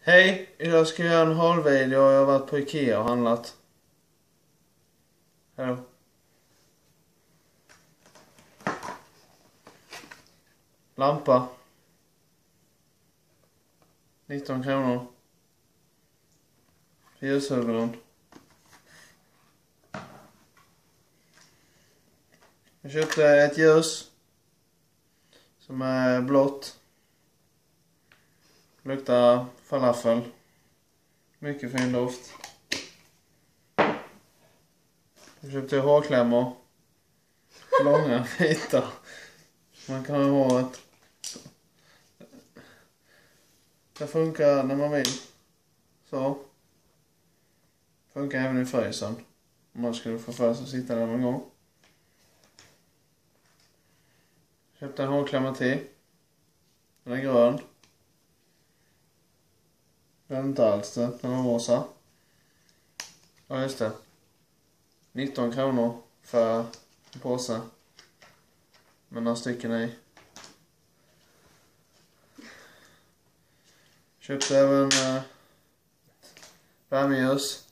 Hej, idag ska jag göra en haulvideo. Jag har varit på Ikea och handlat. Hallå. Lampa. 19 kronor. Ljushuvuden. Jag köpte ett ljus som är blått. Luktar falafel. Mycket fin doft. Jag köpte hårklämmor. Långa, vita. Man kan ha håret. Det funkar när man vill. Så. Funkar även i frysen. Om man skulle få för sig att sitta där någon gång. Köpte en hårklämma till. Den är grön. Den är inte alls det. Den är rosa. Ja, just det. 19 kronor för en påse. Med några stycken i. Köpte även värmeljus.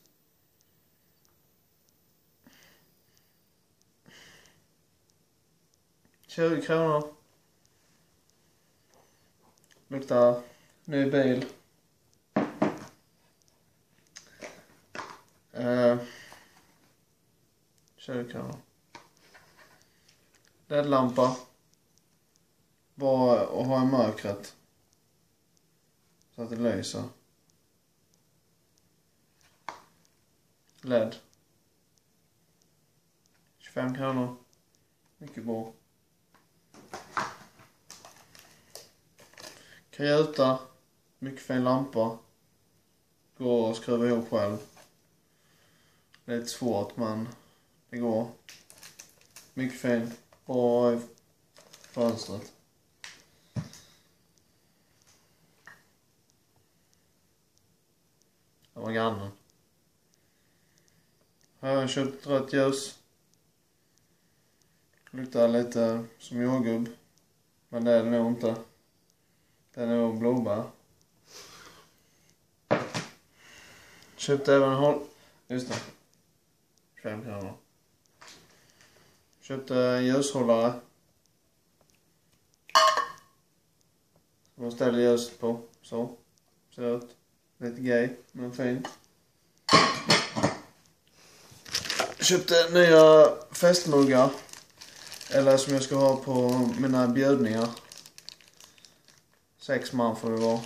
$20 kronor. Luktar ny bil. $20 kronor. LED-lampa. Bara att ha i mörkret. Så att det lyser. LED. 25 kronor. Mycket bra. Kajuta. Mycket fin lampa. Går att skruva ihop själv. Det är lite svårt men det går. Mycket fin. Och fönstret. Det var grannen. Här har jag köpt rött ljus. Luktar lite som jordgubb. Men det är det nog inte. Det är nog blåbär. Köpte även just det. 25 kronor. Köpte en ljushållare. Man ställer ljuset på. Så. Ser ut. Lite gay. Men fint. Köpte nya festmuggar. Eller som jag ska ha på mina bjudningar. 6 man får det vara.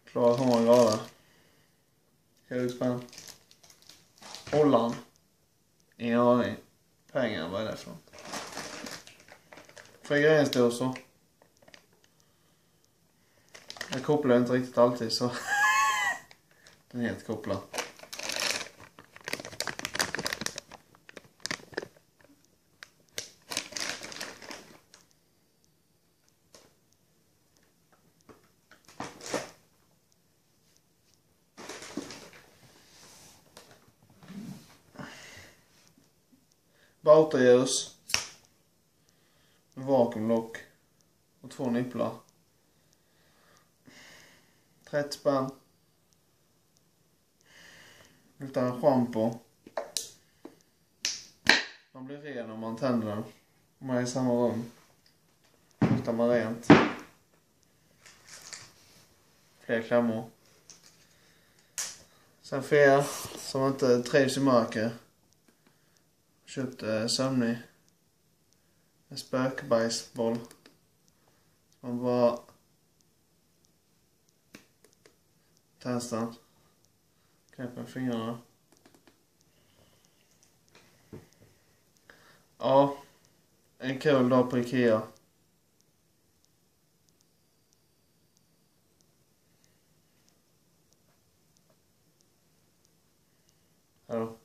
Klara 100 grader. 20 spänn. Holland. Ingen aning. Pengar, vad är det för något? Frigeringsdosor. Jag kopplar inte riktigt alltid så. Den är helt kopplad. Bautaljus. Vakuumlock. Och 2 nipplar. 30 spänn. Utan shampoo. Man blir ren om man tänder den. Om man är i samma rum. Luktar man rent. Fler klämmor. Sen för er som inte trivs i mörker. Köpte sömnig. En spökbajsboll. Man bara testar. Knäpper fingrarna. Ja. En kul dag på Ikea. Hallå.